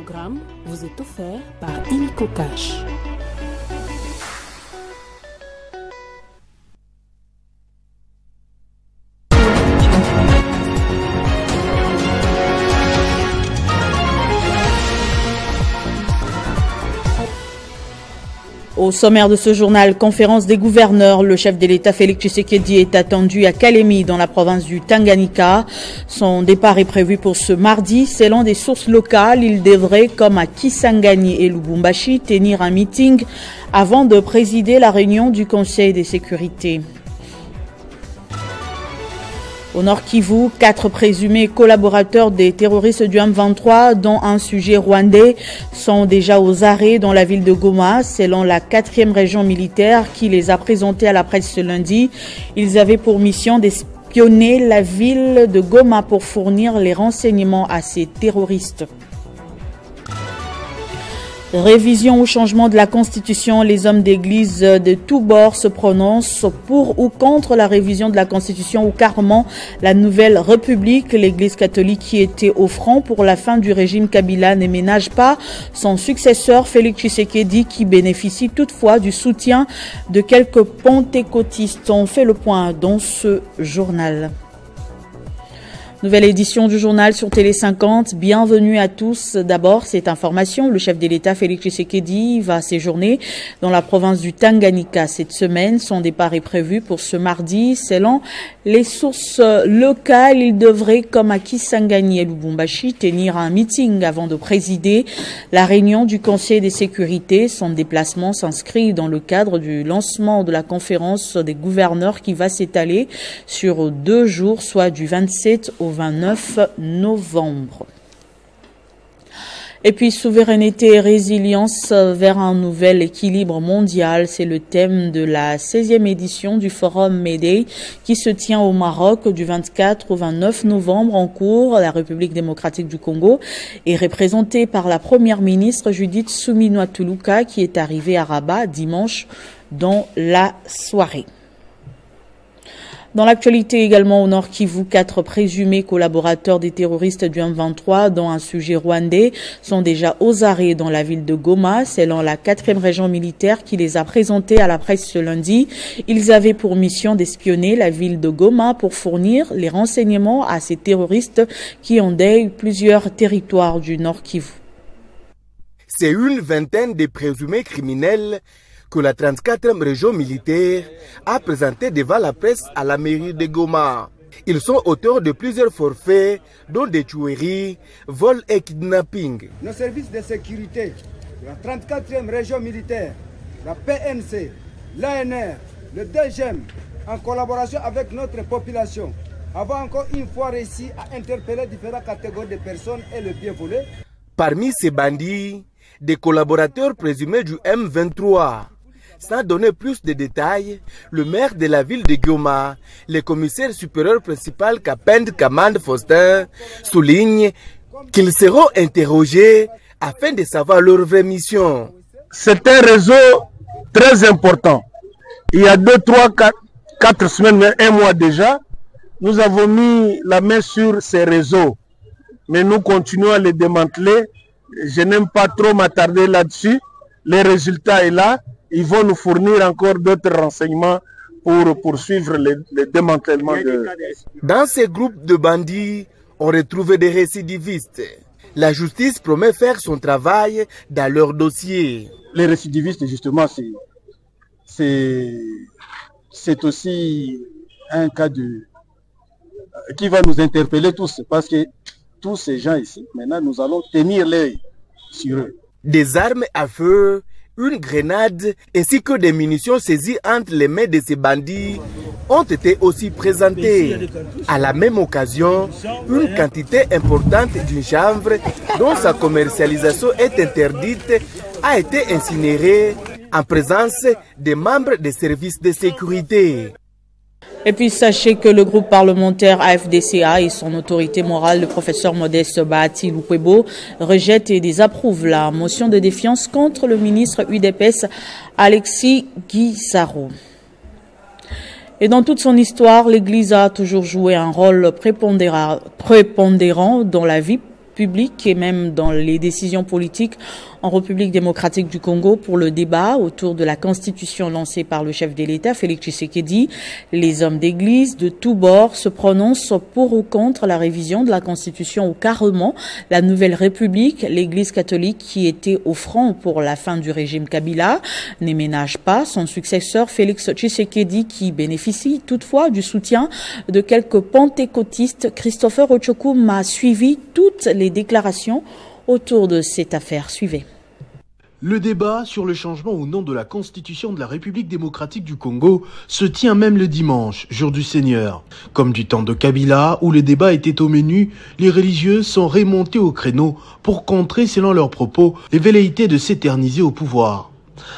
programme vous est offert par Illico Cash. Au sommaire de ce journal, conférence des gouverneurs, le chef de l'État Félix Tshisekedi est attendu à Kalemi dans la province du Tanganyika. Son départ est prévu pour ce mardi. Selon des sources locales, il devrait, comme à Kisangani et Lubumbashi, tenir un meeting avant de présider la réunion du Conseil de sécurité. Au Nord Kivu, 4 présumés collaborateurs des terroristes du M23, dont un sujet rwandais, sont déjà aux arrêts dans la ville de Goma, selon la 4e région militaire qui les a présentés à la presse ce lundi. Ils avaient pour mission d'espionner la ville de Goma pour fournir les renseignements à ces terroristes. Révision ou changement de la Constitution, les hommes d'église de tous bords se prononcent pour ou contre la révision de la Constitution ou carrément la nouvelle République. L'église catholique qui était au front pour la fin du régime Kabila ne ménage pas son successeur Félix Tshisekedi qui bénéficie toutefois du soutien de quelques pentecôtistes. On fait le point dans ce journal. Nouvelle édition du journal sur Télé 50. Bienvenue à tous. D'abord, cette information, le chef de l'État Félix Tshisekedi va séjourner dans la province du Tanganyika cette semaine. Son départ est prévu pour ce mardi. Selon les sources locales, il devrait, comme à Kisangani et Lubumbashi, tenir un meeting avant de présider la réunion du Conseil de sécurité. Son déplacement s'inscrit dans le cadre du lancement de la conférence des gouverneurs qui va s'étaler sur 2 jours, soit du 27 au 29 novembre. Et puis, souveraineté et résilience vers un nouvel équilibre mondial, c'est le thème de la 16e édition du Forum Médée qui se tient au Maroc du 24 au 29 novembre en cours. La République démocratique du Congo est représentée par la première ministre Judith Suminwa-Tuluka qui est arrivée à Rabat dimanche dans la soirée. Dans l'actualité également au Nord Kivu, 4 présumés collaborateurs des terroristes du M23, dont un sujet rwandais, sont déjà aux arrêts dans la ville de Goma, selon la 4e région militaire qui les a présentés à la presse ce lundi. Ils avaient pour mission d'espionner la ville de Goma pour fournir les renseignements à ces terroristes qui endeuillent plusieurs territoires du Nord Kivu. C'est une vingtaine de présumés criminels que la 34e région militaire a présenté devant la presse à la mairie de Goma. Ils sont auteurs de plusieurs forfaits, dont des tueries, vols et kidnappings. Nos services de sécurité de la 34e région militaire, la PNC, l'ANR, le DGM, en collaboration avec notre population, avons encore une fois réussi à interpeller différentes catégories de personnes et le bien volé. Parmi ces bandits, des collaborateurs présumés du M23. Sans donner plus de détails, le maire de la ville de Goma, le commissaire supérieur principal Kapend Kamand Faustin, souligne qu'ils seront interrogés afin de savoir leur vraie mission. C'est un réseau très important. Il y a 2, 3, 4 semaines, mais 1 mois déjà, nous avons mis la main sur ces réseaux. Mais nous continuons à les démanteler. Je n'aime pas trop m'attarder là-dessus. Les résultats sont là. Ils vont nous fournir encore d'autres renseignements pour poursuivre le démantèlement de... Dans ces groupes de bandits, on retrouve des récidivistes. La justice promet faire son travail dans leur dossier. Les récidivistes, justement, c'est aussi un cas qui va nous interpeller tous, parce que tous ces gens ici, maintenant, nous allons tenir l'œil sur eux. Des armes à feu, une grenade ainsi que des munitions saisies entre les mains de ces bandits ont été aussi présentées. À la même occasion, une quantité importante d'une chanvre dont sa commercialisation est interdite a été incinérée en présence des membres des services de sécurité. Et puis sachez que le groupe parlementaire AFDCA et son autorité morale, le professeur Modeste Bahati Lukwebo, rejette et désapprouve la motion de défiance contre le ministre UDPS Alexis Guissaro. Et dans toute son histoire, l'Église a toujours joué un rôle prépondérant dans la vie publique et même dans les décisions politiques en République démocratique du Congo pour le débat autour de la constitution lancée par le chef de l'État, Félix Tshisekedi. Les hommes d'église de tous bords se prononcent pour ou contre la révision de la constitution ou carrément la nouvelle république. L'église catholique qui était au front pour la fin du régime Kabila ne ménage pas son successeur Félix Tshisekedi qui bénéficie toutefois du soutien de quelques pentecôtistes. Christopher Ochokoum a suivi toutes les déclarations autour de cette affaire. Suivez. Le débat sur le changement ou non de la constitution de la République démocratique du Congo se tient même le dimanche, jour du Seigneur. Comme du temps de Kabila, où le débat était au menu, les religieux sont remontés au créneau pour contrer, selon leurs propos, les velléités de s'éterniser au pouvoir.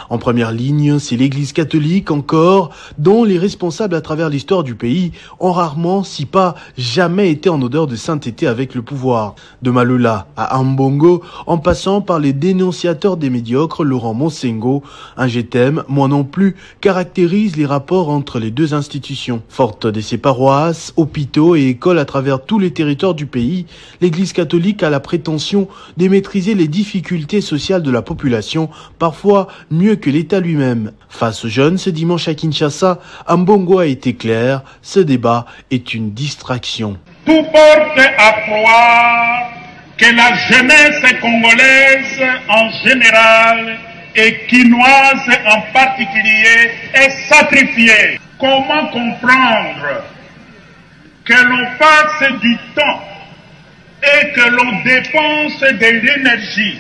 En première ligne, c'est l'Église catholique encore, dont les responsables à travers l'histoire du pays ont rarement, si pas jamais été en odeur de sainteté avec le pouvoir. De Maloula à Ambongo, en passant par les dénonciateurs des médiocres, Laurent Monsengo, un je t'aime, moi non plus, caractérise les rapports entre les deux institutions. Forte de ses paroisses, hôpitaux et écoles à travers tous les territoires du pays, l'Église catholique a la prétention de maîtriser les difficultés sociales de la population, parfois mieux que l'État lui-même. Face aux jeunes, ce dimanche à Kinshasa, Ambongo a été clair, ce débat est une distraction. Tout porte à croire que la jeunesse congolaise en général et quinoise en particulier est sacrifiée. Comment comprendre que l'on passe du temps et que l'on dépense de l'énergie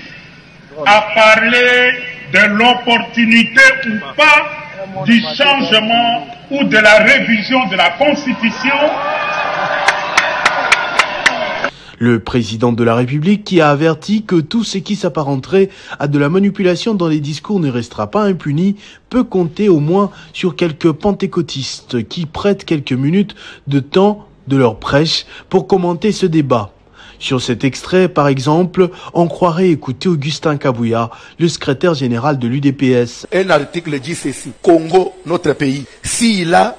à parler de l'opportunité ou pas du changement ou de la révision de la Constitution? Le président de la République qui a averti que tout ce qui s'apparenterait à de la manipulation dans les discours ne restera pas impuni peut compter au moins sur quelques pentecôtistes qui prêtent quelques minutes de temps de leur prêche pour commenter ce débat. Sur cet extrait, par exemple, on croirait écouter Augustin Kabouya, le secrétaire général de l'UDPS. Un article dit ceci: Congo, notre pays, s'il a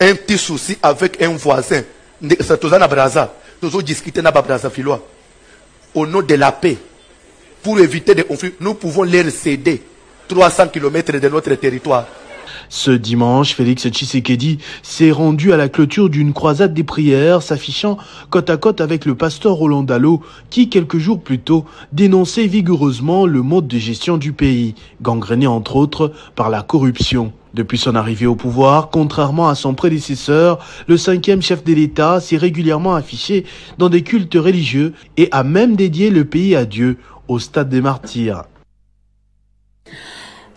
un petit souci avec un voisin, nous discuter au nom de la paix, pour éviter des conflits, nous pouvons leur céder 300 km de notre territoire. Ce dimanche, Félix Tshisekedi s'est rendu à la clôture d'une croisade des prières, s'affichant côte à côte avec le pasteur Roland Dallot, qui, quelques jours plus tôt, dénonçait vigoureusement le mode de gestion du pays, gangréné entre autres par la corruption. Depuis son arrivée au pouvoir, contrairement à son prédécesseur, le 5e chef de l'État s'est régulièrement affiché dans des cultes religieux et a même dédié le pays à Dieu, au stade des martyrs.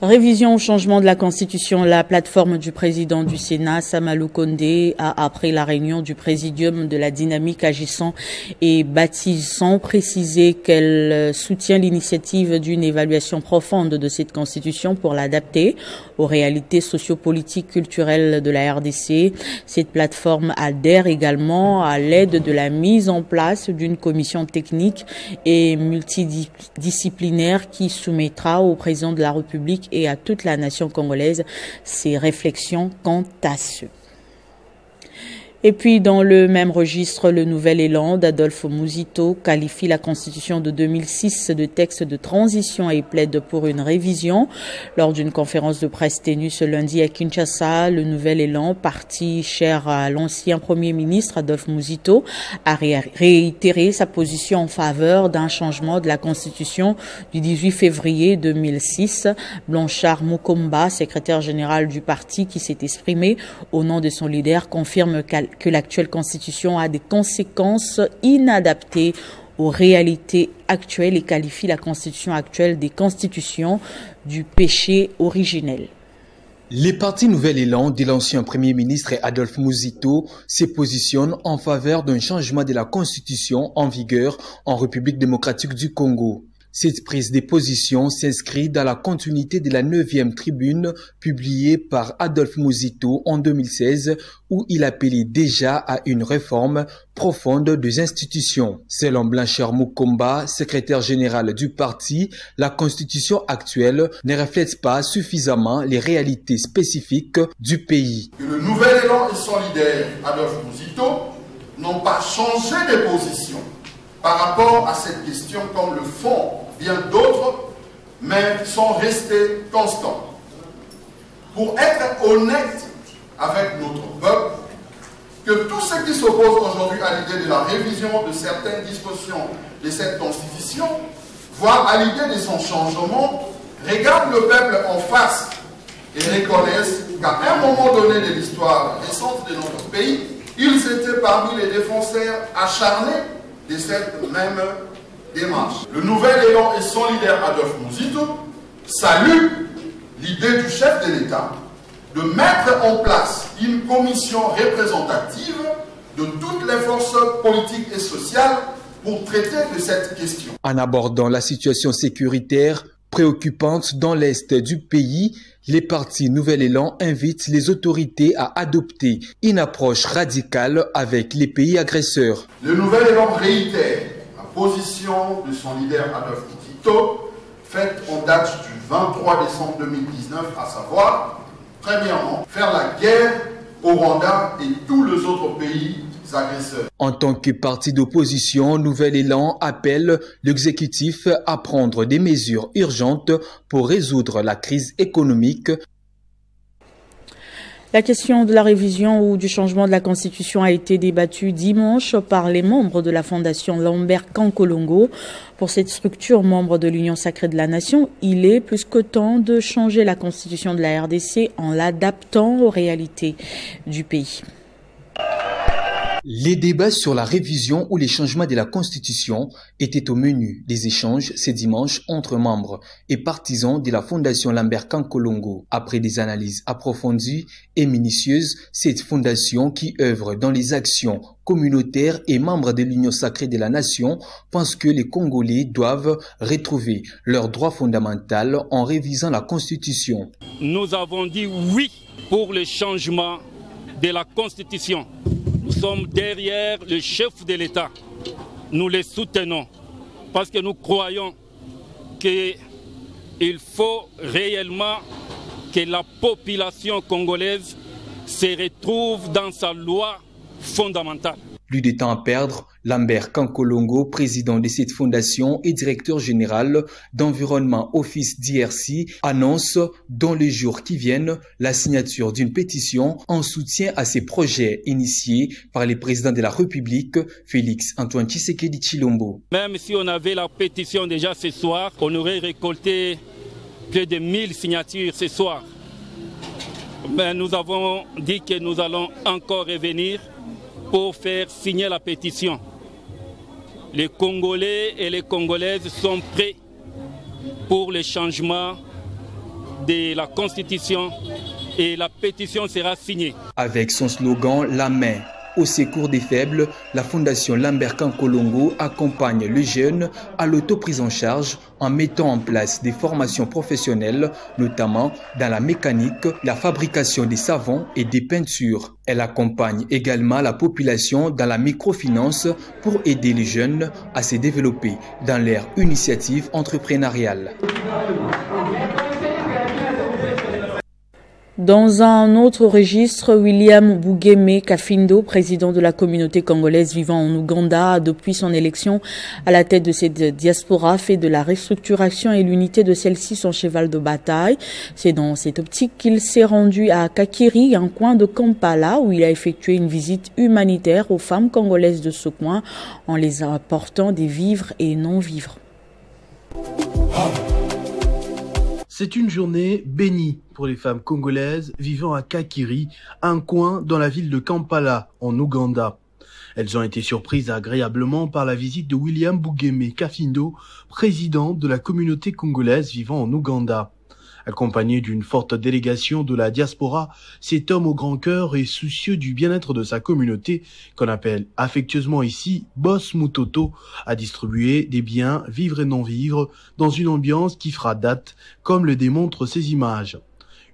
Révision au changement de la Constitution, la plateforme du président du Sénat, Samalou Kondé, a, après la réunion du Présidium de la dynamique agissant et bâtissant, précisé qu'elle soutient l'initiative d'une évaluation profonde de cette Constitution pour l'adapter aux réalités sociopolitiques culturelles de la RDC. Cette plateforme adhère également à l'aide de la mise en place d'une commission technique et multidisciplinaire qui soumettra au président de la République et à toute la nation congolaise ses réflexions quant à ce. Et puis, dans le même registre, le Nouvel Élan d'Adolphe Mouzito qualifie la Constitution de 2006 de texte de transition et plaide pour une révision. Lors d'une conférence de presse tenue ce lundi à Kinshasa, le Nouvel Élan, parti cher à l'ancien Premier ministre Adolphe Mouzito, a réitéré sa position en faveur d'un changement de la Constitution du 18 février 2006. Blanchard Mukomba, secrétaire général du parti qui s'est exprimé au nom de son leader, confirme que l'actuelle Constitution a des conséquences inadaptées aux réalités actuelles et qualifie la Constitution actuelle des constitutions du péché originel. Les partis Nouvel Élan de l'ancien Premier ministre Adolphe Mouzito se positionnent en faveur d'un changement de la Constitution en vigueur en République démocratique du Congo. Cette prise de position s'inscrit dans la continuité de la 9e tribune publiée par Adolphe Mouzito en 2016 où il appelait déjà à une réforme profonde des institutions. Selon Blanchard Mukomba, secrétaire général du parti, la constitution actuelle ne reflète pas suffisamment les réalités spécifiques du pays. Le Nouvel Élan et son leader Adolphe Mouzito n'ont pas changé de position. par rapport à cette question comme le fond, bien d'autres, mais sont restés constants. Pour être honnête avec notre peuple, que tous ceux qui s'opposent aujourd'hui à l'idée de la révision de certaines dispositions de cette Constitution, voire à l'idée de son changement, regardent le peuple en face et reconnaissent qu'à un moment donné de l'histoire récente de notre pays, ils étaient parmi les défenseurs acharnés de cette même démarche. Le nouvel élan et son leader Adolphe Muzito saluent l'idée du chef de l'État de mettre en place une commission représentative de toutes les forces politiques et sociales pour traiter de cette question. En abordant la situation sécuritaire préoccupante dans l'est du pays, les partis Nouvel Élan invitent les autorités à adopter une approche radicale avec les pays agresseurs. Le Nouvel Élan réitère la position de son leader Adolphe Muzito, faite en date du 23 décembre 2019, à savoir, premièrement, faire la guerre au Rwanda et tous les autres pays agresseurs. En tant que parti d'opposition, Nouvel Élan appelle l'exécutif à prendre des mesures urgentes pour résoudre la crise économique. La question de la révision ou du changement de la Constitution a été débattue dimanche par les membres de la Fondation Lambert Kankolongo. Pour cette structure, membre de l'Union sacrée de la Nation, il est plus que temps de changer la Constitution de la RDC en l'adaptant aux réalités du pays. Les débats sur la révision ou les changements de la Constitution étaient au menu des échanges ce dimanche entre membres et partisans de la Fondation Lambert Kankolongo. Après des analyses approfondies et minutieuses, cette fondation qui œuvre dans les actions communautaires et membre de l'Union sacrée de la Nation pense que les Congolais doivent retrouver leurs droits fondamentaux en révisant la Constitution. Nous avons dit oui pour le changement de la Constitution. Nous sommes derrière le chef de l'État. Nous les soutenons parce que nous croyons qu'il faut réellement que la population congolaise se retrouve dans sa loi fondamentale. Plus de temps à perdre, Lambert Kankolongo, président de cette fondation et directeur général d'environnement Office DRC, annonce dans les jours qui viennent la signature d'une pétition en soutien à ces projets initiés par le président de la République, Félix Antoine Tshisekedi Tshilombo. Même si on avait la pétition déjà ce soir, on aurait récolté plus de 1000 signatures ce soir. Mais nous avons dit que nous allons encore revenir pour faire signer la pétition. Les Congolais et les Congolaises sont prêts pour le changement de la Constitution et la pétition sera signée. Avec son slogan « La main au secours des faibles », la Fondation Lambert Kankolongo accompagne les jeunes à l'autoprise en charge en mettant en place des formations professionnelles, notamment dans la mécanique, la fabrication des savons et des peintures. Elle accompagne également la population dans la microfinance pour aider les jeunes à se développer dans leur initiative entrepreneuriale. Dans un autre registre, William Bugeme Kafindo, président de la communauté congolaise vivant en Ouganda, a depuis son élection à la tête de cette diaspora fait de la restructuration et l'unité de celle-ci son cheval de bataille. C'est dans cette optique qu'il s'est rendu à Kakiri, un coin de Kampala, où il a effectué une visite humanitaire aux femmes congolaises de ce coin en les apportant des vivres et non-vivres. C'est une journée bénie pour les femmes congolaises vivant à Kakiri, un coin dans la ville de Kampala, en Ouganda. Elles ont été surprises agréablement par la visite de William Bugeme Kafindo, président de la communauté congolaise vivant en Ouganda. Accompagné d'une forte délégation de la diaspora, cet homme au grand cœur et soucieux du bien-être de sa communauté, qu'on appelle affectueusement ici Boss Mutoto, a distribué des biens vivre et non vivre dans une ambiance qui fera date, comme le démontrent ces images.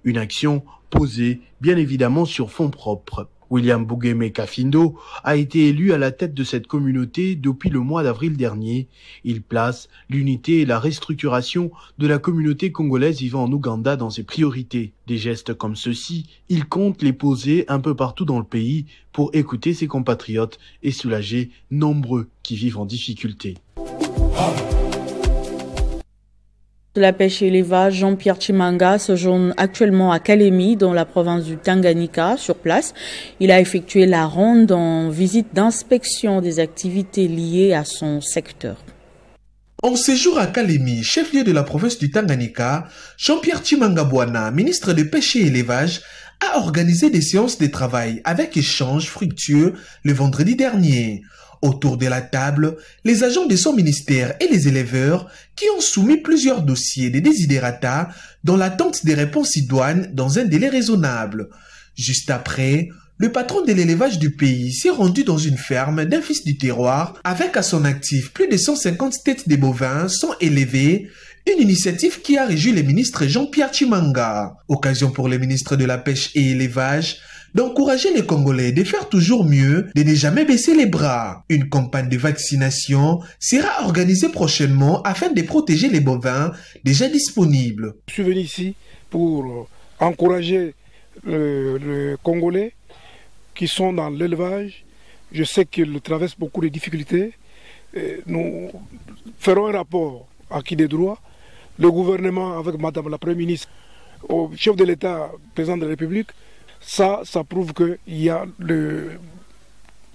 Une action posée, bien évidemment, sur fonds propres. William Bougueme Kafindo a été élu à la tête de cette communauté depuis le mois d'avril dernier. Il place l'unité et la restructuration de la communauté congolaise vivant en Ouganda dans ses priorités. Des gestes comme ceux-ci, il compte les poser un peu partout dans le pays pour écouter ses compatriotes et soulager nombreux qui vivent en difficulté. De la pêche et l'élevage, Jean-Pierre Chimanga séjourne actuellement à Kalemi, dans la province du Tanganyika. Sur place, il a effectué la ronde en visite d'inspection des activités liées à son secteur. En séjour à Kalemi, chef-lieu de la province du Tanganyika, Jean-Pierre Chimanga Bwana, ministre de Pêche et Élevage, a organisé des séances de travail avec échanges fructueux le vendredi dernier. Autour de la table, les agents de son ministère et les éleveurs qui ont soumis plusieurs dossiers de desiderata dans l'attente des réponses idoines dans un délai raisonnable. Juste après, le patron de l'élevage du pays s'est rendu dans une ferme d'un fils du terroir avec à son actif plus de 150 têtes de bovins sont élevées, une initiative qui a réjoui le ministre Jean-Pierre Chimanga. Occasion pour le ministre de la Pêche et Élevage d'encourager les Congolais de faire toujours mieux, de ne jamais baisser les bras. Une campagne de vaccination sera organisée prochainement afin de protéger les bovins déjà disponibles. Je suis venu ici pour encourager les Congolais qui sont dans l'élevage. Je sais qu'ils traversent beaucoup de difficultés. Nous ferons un rapport à qui des droits. Le gouvernement, avec Madame la Première ministre, au chef de l'État, président de la République, ça prouve qu'il y a le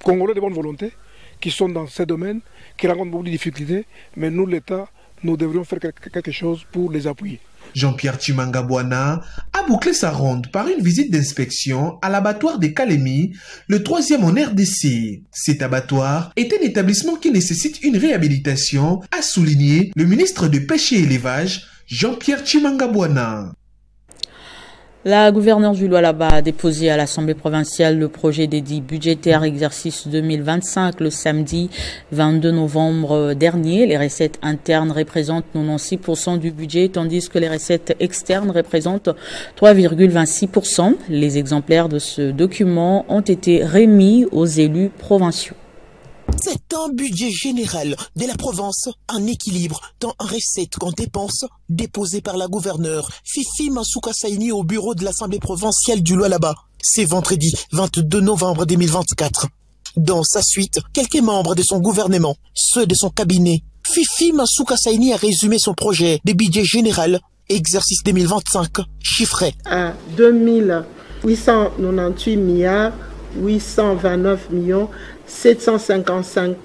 Congolais de bonne volonté qui sont dans ces domaines, qui rencontrent beaucoup de difficultés, mais nous, l'État, nous devrions faire quelque chose pour les appuyer. Jean-Pierre Chimanga Bwana a bouclé sa ronde par une visite d'inspection à l'abattoir de Kalemi, le 3e en RDC. Cet abattoir est un établissement qui nécessite une réhabilitation, a souligné le ministre de Pêche et Élevage, Jean-Pierre Chimanga Bwana. La gouverneure du Lualaba a déposé à l'Assemblée provinciale le projet d'édit budgétaire exercice 2025 le samedi 22 novembre dernier. Les recettes internes représentent 96% du budget, tandis que les recettes externes représentent 3,26%. Les exemplaires de ce document ont été remis aux élus provinciaux. C'est un budget général de la province en équilibre, tant en recettes qu'en dépenses, déposé par la gouverneure Fifi Masuka Saini au bureau de l'Assemblée provinciale du Lualaba. C'est vendredi 22 novembre 2024. Dans sa suite, quelques membres de son gouvernement, ceux de son cabinet, Fifi Masuka Saini a résumé son projet de budget général, exercice 2025, chiffré à 2898 milliards 829 millions 755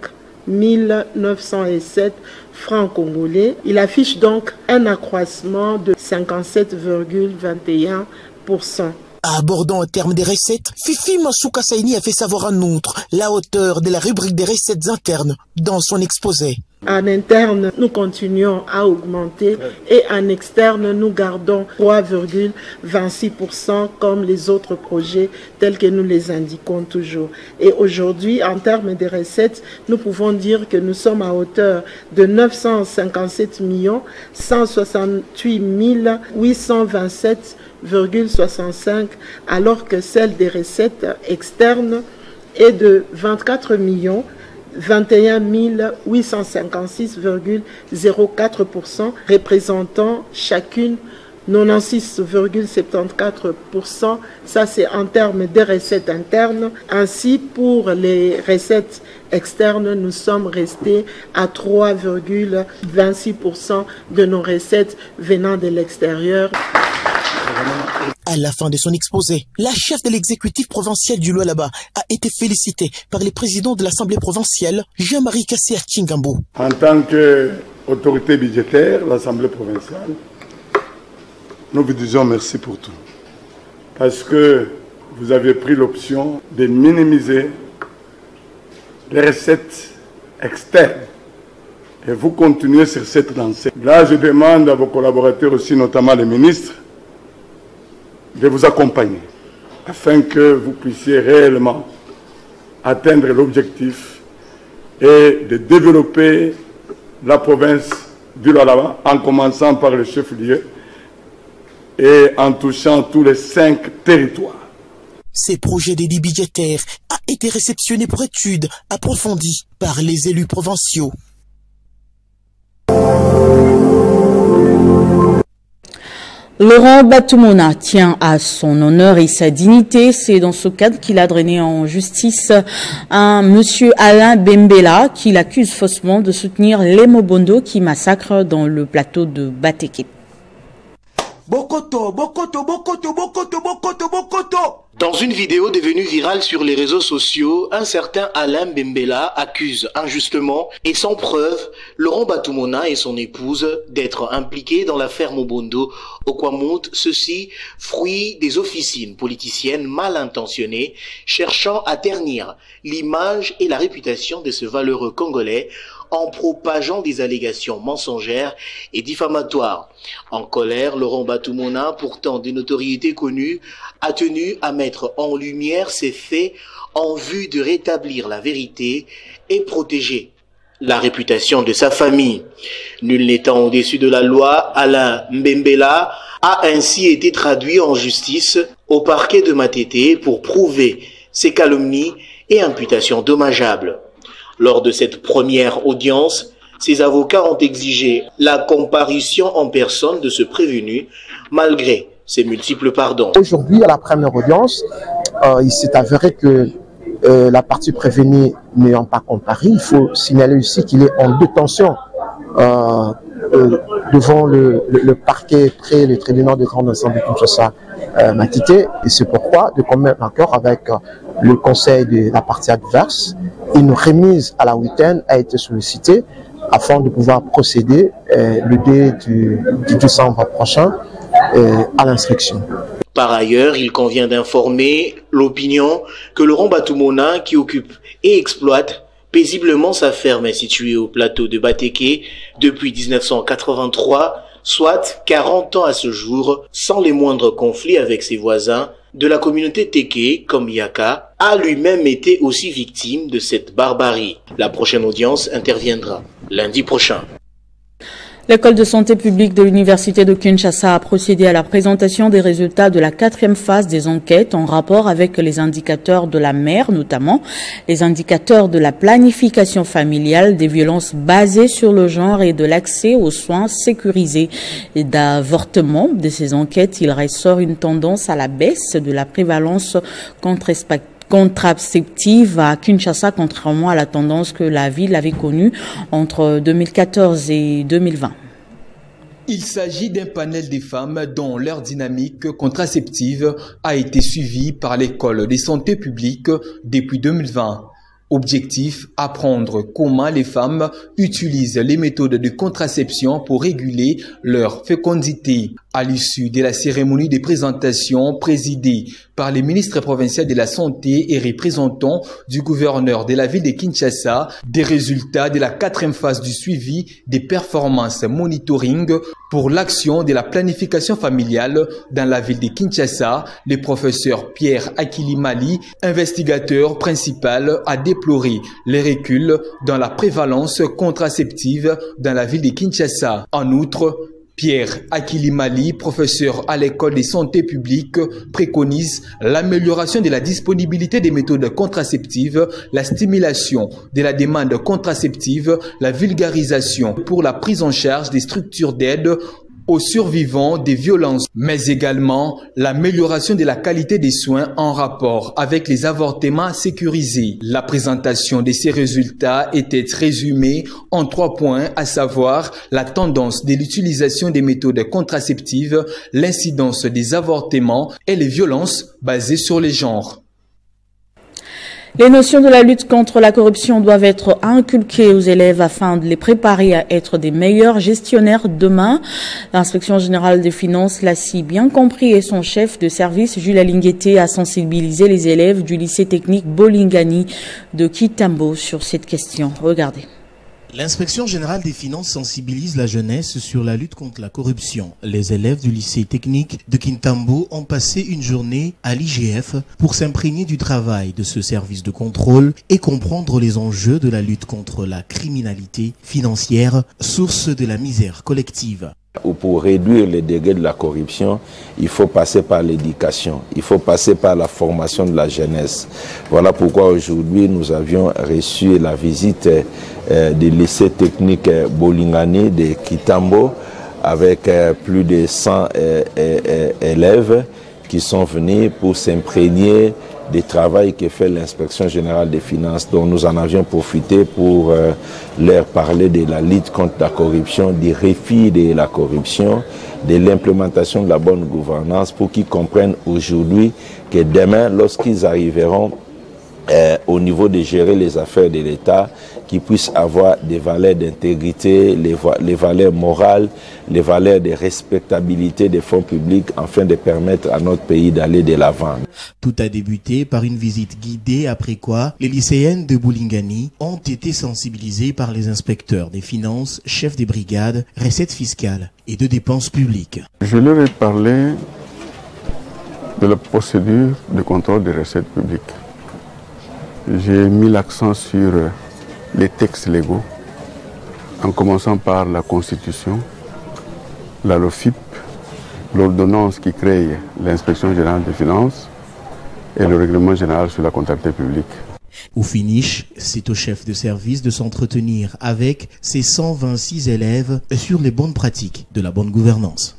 907 francs congolais. Il affiche donc un accroissement de 57,21%. Abordant en termes des recettes, Fifi Masuka Saini a fait savoir en outre la hauteur de la rubrique des recettes internes dans son exposé. En interne, nous continuons à augmenter et en externe, nous gardons 3,26% comme les autres projets tels que nous les indiquons toujours. Et aujourd'hui, en termes de recettes, nous pouvons dire que nous sommes à hauteur de 957 168 827,65 alors que celle des recettes externes est de 24 21 856,04%, représentant chacune 96,74%. Ça, c'est en termes de recettes internes. Ainsi, pour les recettes externes, nous sommes restés à 3,26% de nos recettes venant de l'extérieur. À la fin de son exposé, la chef de l'exécutif provincial du Lualaba a été félicitée par le président de l'Assemblée provinciale, Jean-Marie Kassia Chingambo. En tant qu'autorité budgétaire, l'Assemblée provinciale, nous vous disons merci pour tout. Parce que vous avez pris l'option de minimiser les recettes externes. Et vous continuez sur cette lancée. Là, je demande à vos collaborateurs aussi, notamment les ministres, de vous accompagner afin que vous puissiez réellement atteindre l'objectif et de développer la province du Lualaba en commençant par le chef-lieu et en touchant tous les 5 territoires. Ces projets d'édits budgétaires a été réceptionné pour étude approfondie par les élus provinciaux. Laurent Batumona tient à son honneur et sa dignité. C'est dans ce cadre qu'il a drainé en justice un monsieur Alain Bembela qui l'accuse faussement de soutenir les Mobondo qui massacrent dans le plateau de Bateke. Bokoto, Bokoto, Bokoto, Bokoto, Bokoto, Bokoto. Dans une vidéo devenue virale sur les réseaux sociaux, un certain Alain Bembela accuse injustement et sans preuve Laurent Batumona et son épouse d'être impliqués dans l'affaire Mobondo au Kwamouth, ceci fruit des officines politiciennes mal intentionnées cherchant à ternir l'image et la réputation de ce valeureux Congolais en propageant des allégations mensongères et diffamatoires. En colère, Laurent Batumona, pourtant de notoriété connue, a tenu à mettre en lumière ces faits en vue de rétablir la vérité et protéger la réputation de sa famille. Nul n'étant au-dessus de la loi, Alain Bembela a ainsi été traduit en justice au parquet de Matete pour prouver ses calomnies et imputations dommageables. Lors de cette première audience, ses avocats ont exigé la comparution en personne de ce prévenu, malgré ses multiples pardons. Aujourd'hui, à la première audience, il s'est avéré que la partie prévenue n'ayant pas comparé, il faut signaler aussi qu'il est en détention devant le parquet près le tribunal de grande instance de Kinshasa Matite, et c'est pourquoi, de commun accord avec le conseil de la partie adverse, une remise à la week-end a été sollicitée afin de pouvoir procéder le 2 du décembre prochain à l'instruction. Par ailleurs, il convient d'informer l'opinion que Laurent Batumona, qui occupe et exploite paisiblement sa ferme située au plateau de Bateke depuis 1983, soit 40 ans à ce jour, sans les moindres conflits avec ses voisins de la communauté Teke, comme Yaka, a lui-même été aussi victime de cette barbarie. La prochaine audience interviendra lundi prochain. L'école de santé publique de l'université de Kinshasa a procédé à la présentation des résultats de la 4e phase des enquêtes en rapport avec les indicateurs de la mère, notamment les indicateurs de la planification familiale, des violences basées sur le genre et de l'accès aux soins sécurisés et d'avortement. De ces enquêtes, il ressort une tendance à la baisse de la prévalence contraceptive à Kinshasa, contrairement à la tendance que la ville avait connue entre 2014 et 2020. Il s'agit d'un panel des femmes dont leur dynamique contraceptive a été suivie par l'école de santé publique depuis 2020. Objectif, apprendre comment les femmes utilisent les méthodes de contraception pour réguler leur fécondité. À l'issue de la cérémonie de présentation présidée par les ministres provinciaux de la Santé et représentants du gouverneur de la ville de Kinshasa, des résultats de la 4e phase du suivi des performances monitoring pour l'action de la planification familiale dans la ville de Kinshasa, le professeur Pierre Akilimali, investigateur principal, a déploré les reculs dans la prévalence contraceptive dans la ville de Kinshasa. En outre, Pierre Akilimali, professeur à l'école de santé publique, préconise l'amélioration de la disponibilité des méthodes contraceptives, la stimulation de la demande contraceptive, la vulgarisation pour la prise en charge des structures d'aide aux survivants des violences, mais également l'amélioration de la qualité des soins en rapport avec les avortements sécurisés. La présentation de ces résultats était résumée en 3 points, à savoir la tendance de l'utilisation des méthodes contraceptives, l'incidence des avortements et les violences basées sur les genres. Les notions de la lutte contre la corruption doivent être inculquées aux élèves afin de les préparer à être des meilleurs gestionnaires demain. L'inspection générale des finances l'a si bien compris et son chef de service, Jules Alingueté, a sensibilisé les élèves du lycée technique Bolingani de Kintambo sur cette question. Regardez. L'inspection générale des finances sensibilise la jeunesse sur la lutte contre la corruption. Les élèves du lycée technique de Kintambo ont passé une journée à l'IGF pour s'imprégner du travail de ce service de contrôle et comprendre les enjeux de la lutte contre la criminalité financière, source de la misère collective. Pour réduire les dégâts de la corruption, il faut passer par l'éducation, il faut passer par la formation de la jeunesse. Voilà pourquoi aujourd'hui nous avions reçu la visite du lycée technique Bolingani de Kintambo avec plus de 100 élèves qui sont venus pour s'imprégner du travail que fait l'inspection générale des finances, dont nous en avions profité pour leur parler de la lutte contre la corruption, des défis de la corruption, de l'implémentation de la bonne gouvernance, pour qu'ils comprennent aujourd'hui que demain, lorsqu'ils arriveront au niveau de gérer les affaires de l'État, qu'ils puissent avoir des valeurs d'intégrité, les valeurs morales, les valeurs de respectabilité des fonds publics, afin de permettre à notre pays d'aller de l'avant. Tout a débuté par une visite guidée, après quoi les lycéennes de Bolingani ont été sensibilisées par les inspecteurs des finances, chefs des brigades, recettes fiscales et de dépenses publiques. Je leur ai parlé de la procédure de contrôle des recettes publiques. J'ai mis l'accent sur les textes légaux, en commençant par la Constitution, la LOFIP, l'ordonnance qui crée l'inspection générale des finances et le règlement général sur la comptabilité publique. Au finish, c'est au chef de service de s'entretenir avec ses 126 élèves sur les bonnes pratiques de la bonne gouvernance.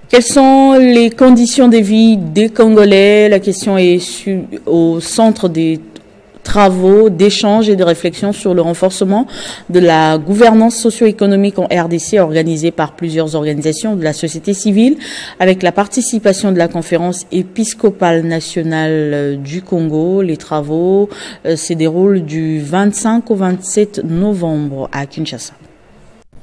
Quelles sont les conditions de vie des Congolais? La question est au centre des travaux d'échange et de réflexion sur le renforcement de la gouvernance socio-économique en RDC organisée par plusieurs organisations de la société civile avec la participation de la conférence épiscopale nationale du Congo. Les travaux se déroulent du 25 au 27 novembre à Kinshasa.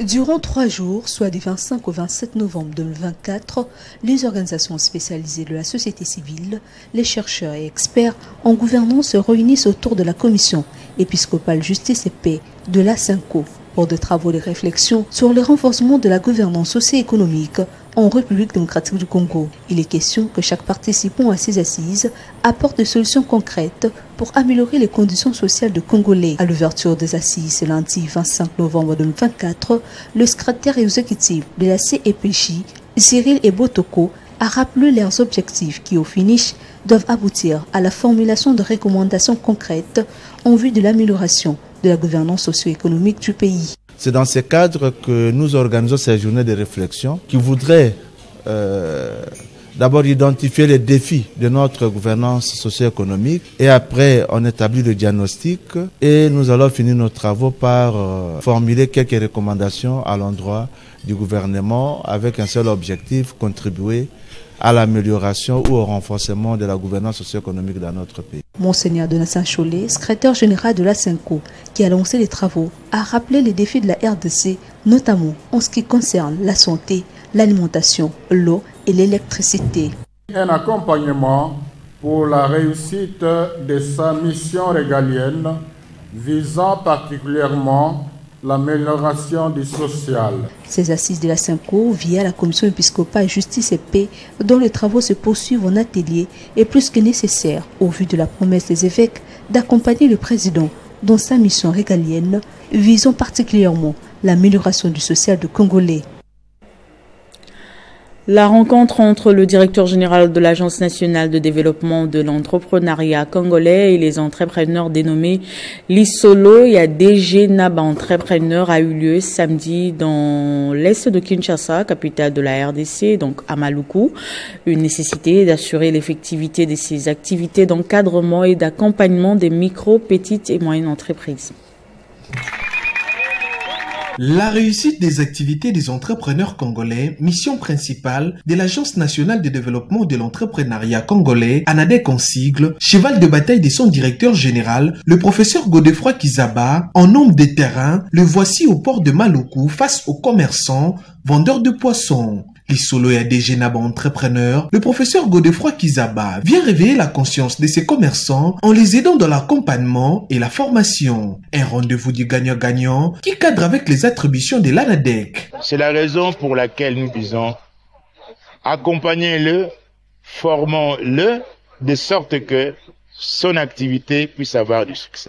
Durant 3 jours, soit du 25 au 27 novembre 2024, les organisations spécialisées de la société civile, les chercheurs et experts en gouvernance se réunissent autour de la commission épiscopale justice et paix de la CENCO pour des travaux de réflexion sur le renforcement de la gouvernance socio-économique en République démocratique du Congo. Il est question que chaque participant à ces assises apporte des solutions concrètes pour améliorer les conditions sociales de Congolais. À l'ouverture des assises ce lundi 25 novembre 2024, le secrétaire exécutif de la CEPJ, Cyril Ebotoko, a rappelé leurs objectifs qui, au finish, doivent aboutir à la formulation de recommandations concrètes en vue de l'amélioration de la gouvernance socio-économique du pays. C'est dans ce cadre que nous organisons ces journées de réflexion qui voudraient d'abord identifier les défis de notre gouvernance socio-économique et après on établit le diagnostic et nous allons finir nos travaux par formuler quelques recommandations à l'endroit du gouvernement avec un seul objectif, contribuer à l'amélioration ou au renforcement de la gouvernance socio-économique dans notre pays. Monseigneur Donatien Cholet, secrétaire général de la CENCO, qui a lancé les travaux, a rappelé les défis de la RDC, notamment en ce qui concerne la santé, l'alimentation, l'eau et l'électricité. Un accompagnement pour la réussite de sa mission régalienne visant particulièrement l'amélioration du social. Ces assises de la CENCO, via la commission épiscopale justice et paix, dont les travaux se poursuivent en atelier, est plus que nécessaire, au vu de la promesse des évêques, d'accompagner le président dans sa mission régalienne, visant particulièrement l'amélioration du social de Congolais. La rencontre entre le directeur général de l'Agence nationale de développement de l'entrepreneuriat congolais et les entrepreneurs dénommés Lisolo et DG Naba Entrepreneur a eu lieu samedi dans l'est de Kinshasa, capitale de la RDC, donc à Maluku. Une nécessité d'assurer l'effectivité de ces activités d'encadrement et d'accompagnement des micro, petites et moyennes entreprises. La réussite des activités des entrepreneurs congolais, mission principale de l'Agence nationale de développement de l'entrepreneuriat congolais, ANADEC en sigle, cheval de bataille de son directeur général, le professeur Godefroy Kizaba, en homme de terrain, le voici au port de Maluku face aux commerçants, vendeurs de poissons. Lisolo et DG Naba Entrepreneur, le professeur Godefroy Kizaba vient réveiller la conscience de ses commerçants en les aidant dans l'accompagnement et la formation. Un rendez-vous du gagnant-gagnant qui cadre avec les attributions de l'ANADEC. C'est la raison pour laquelle nous disons accompagnez-le, formons-le de sorte que son activité puisse avoir du succès.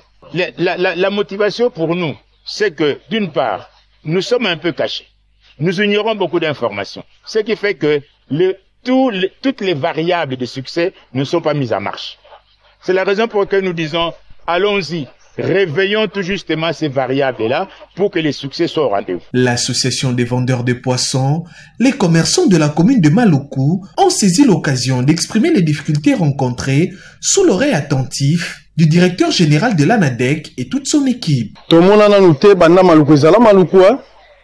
La motivation pour nous, c'est que d'une part, nous sommes un peu cachés. nous ignorons beaucoup d'informations. Ce qui fait que toutes les variables de succès ne sont pas mises en marche. C'est la raison pour laquelle nous disons, allons-y, réveillons tout justement ces variables-là pour que les succès soient au rendez-vous. L'association des vendeurs de poissons, les commerçants de la commune de Maluku ont saisi l'occasion d'exprimer les difficultés rencontrées sous l'oreille attentif du directeur général de l'ANADEC et toute son équipe. Tout le monde a noté Maluku,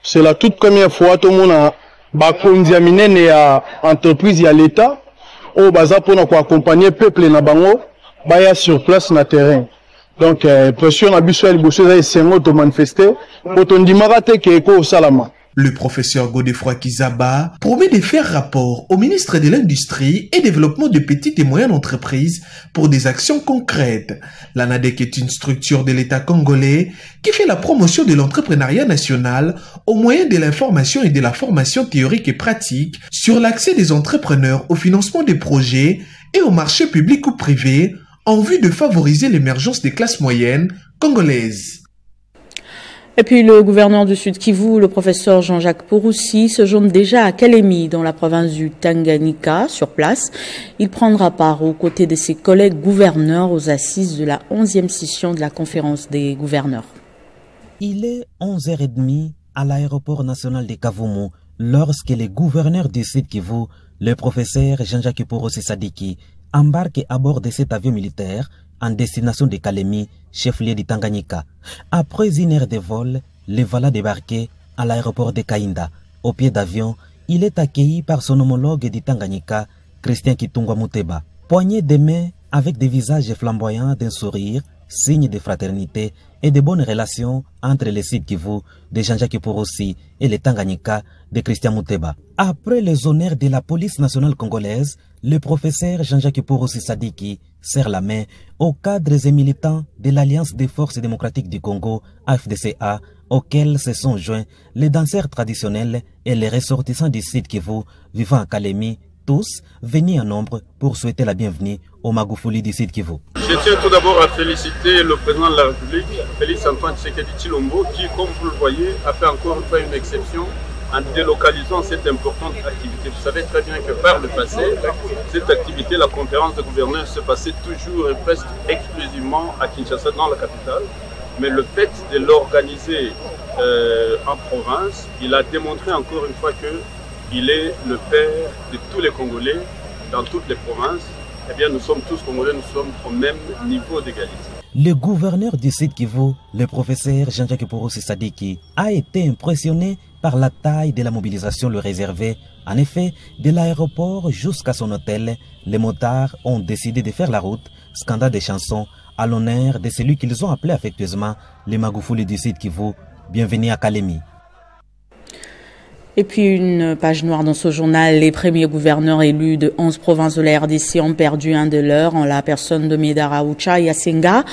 c'est la toute première fois tout le monde a bakondiamine à entreprise et à l'État au baza pour accompagner le peuple na bango baya sur place na terrain. Donc pression à Bissou et Sengo de manifester pour ton dimarate qui est au Salama. Le professeur Godefroy Kizaba promet de faire rapport au ministre de l'Industrie et Développement de petites et moyennes entreprises pour des actions concrètes. L'ANADEC est une structure de l'État congolais qui fait la promotion de l'entrepreneuriat national au moyen de l'information et de la formation théorique et pratique sur l'accès des entrepreneurs au financement des projets et au marché public ou privé en vue de favoriser l'émergence des classes moyennes congolaises. Et puis le gouverneur du Sud Kivu, le professeur Jean-Jacques Pouroussi, se joint déjà à Kalemi dans la province du Tanganyika. Sur place, il prendra part aux côtés de ses collègues gouverneurs aux assises de la 11e session de la conférence des gouverneurs. Il est 11h30 à l'aéroport national de Kavumu lorsque les gouverneurs du Sud Kivu, le professeur Jean-Jacques Pouroussi Sadiki, embarquent à bord de cet avion militaire en destination de Kalemi, chef-lieu du Tanganyika. Après une heure de vol, le voilà débarqué à l'aéroport de Kainda. Au pied d'avion, il est accueilli par son homologue du Tanganyika, Christian Kitungwa Muteba. Poignée de main avec des visages flamboyants d'un sourire, signe de fraternité et de bonnes relations entre les Sud Kivu de Jean-Jacques Pouroussi et les Tanganyika de Christian Muteba. Après les honneurs de la police nationale congolaise, le professeur Jean-Jacques Pouroussi Sadiki serre la main aux cadres et militants de l'Alliance des forces démocratiques du Congo, AFDCA, auxquels se sont joints les danseurs traditionnels et les ressortissants du Sud Kivu vivant à Kalemi, tous venus en nombre pour souhaiter la bienvenue au Magufuli du Sud Kivu. Je tiens tout d'abord à féliciter le président de la République, Félix Antoine Tshisekedi Tshilombo, qui, comme vous le voyez, a fait encore une fois une exception en délocalisant cette importante activité. Vous savez très bien que par le passé, cette activité, la conférence de gouverneurs, se passait toujours et presque exclusivement à Kinshasa, dans la capitale. Mais le fait de l'organiser en province, il a démontré encore une fois qu'il est le père de tous les Congolais dans toutes les provinces. Eh bien, nous sommes tous Congolais, nous sommes au même niveau d'égalité. Le gouverneur du Sud Kivu, le professeur Jean-Jacques Pouroussi Sadiki, a été impressionné par la taille de la mobilisation le réservée. En effet, de l'aéroport jusqu'à son hôtel, les motards ont décidé de faire la route, scandant des chansons à l'honneur de celui qu'ils ont appelé affectueusement les Magufuli du Sud Kivu. Bienvenue à Kalemi. Et puis une page noire dans ce journal, les premiers gouverneurs élus de 11 provinces de la RDC ont perdu un de leurs en la personne de Medara Oucha Yasenga,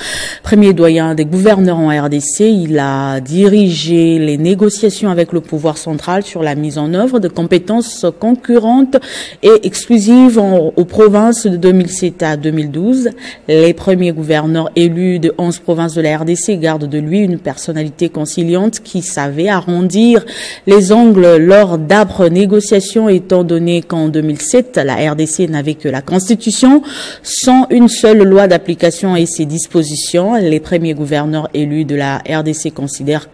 premier doyen des gouverneurs en RDC. Il a dirigé les négociations avec le pouvoir central sur la mise en œuvre de compétences concurrentes et exclusives aux provinces de 2007 à 2012. Les premiers gouverneurs élus de 11 provinces de la RDC gardent de lui une personnalité conciliante qui savait arrondir les angles lors d'âpres négociations, étant donné qu'en 2007, la RDC n'avait que la Constitution, sans une seule loi d'application et ses dispositions. Les premiers gouverneurs élus de la RDC considérés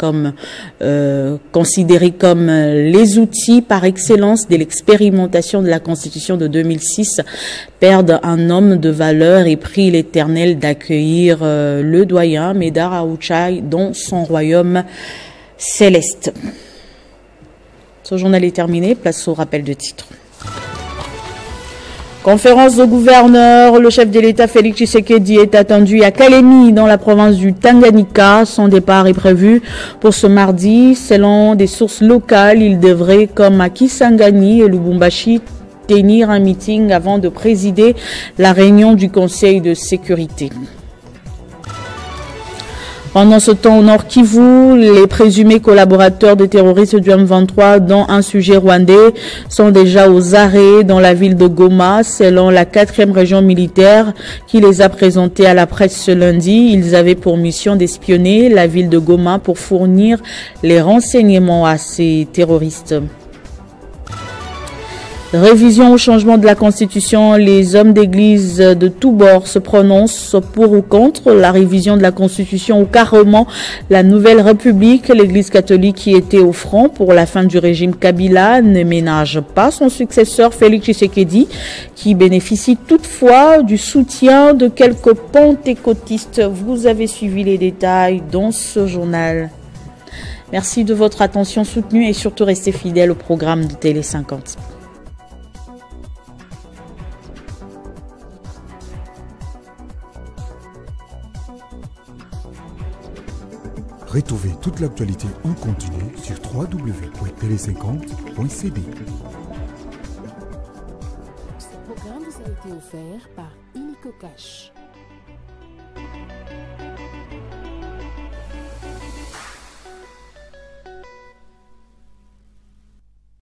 comme les outils par excellence de l'expérimentation de la Constitution de 2006 perdent un homme de valeur et prient l'Éternel d'accueillir le doyen Medara Ouchai dans son royaume céleste. Ce journal est terminé, place au rappel de titres. Conférence de gouverneurs, le chef de l'État Félix Tshisekedi est attendu à Kalemi dans la province du Tanganyika. Son départ est prévu pour ce mardi. Selon des sources locales, il devrait, comme à Kisangani et Lubumbashi, tenir un meeting avant de présider la réunion du Conseil de sécurité. Pendant ce temps, au Nord Kivu, les présumés collaborateurs des terroristes du M23 dans un sujet rwandais sont déjà aux arrêts dans la ville de Goma, selon la 4e région militaire qui les a présentés à la presse ce lundi. Ils avaient pour mission d'espionner la ville de Goma pour fournir les renseignements à ces terroristes. Révision au changement de la Constitution, les hommes d'église de tous bords se prononcent pour ou contre la révision de la Constitution ou carrément la nouvelle République. L'église catholique qui était au front pour la fin du régime Kabila ne ménage pas son successeur Félix Tshisekedi, qui bénéficie toutefois du soutien de quelques pentecôtistes. Vous avez suivi les détails dans ce journal. Merci de votre attention soutenue et surtout restez fidèles au programme de Télé 50. Retrouvez toute l'actualité en continu sur www.tele50.cd. Ce programme vous a été offert par Illico Cash.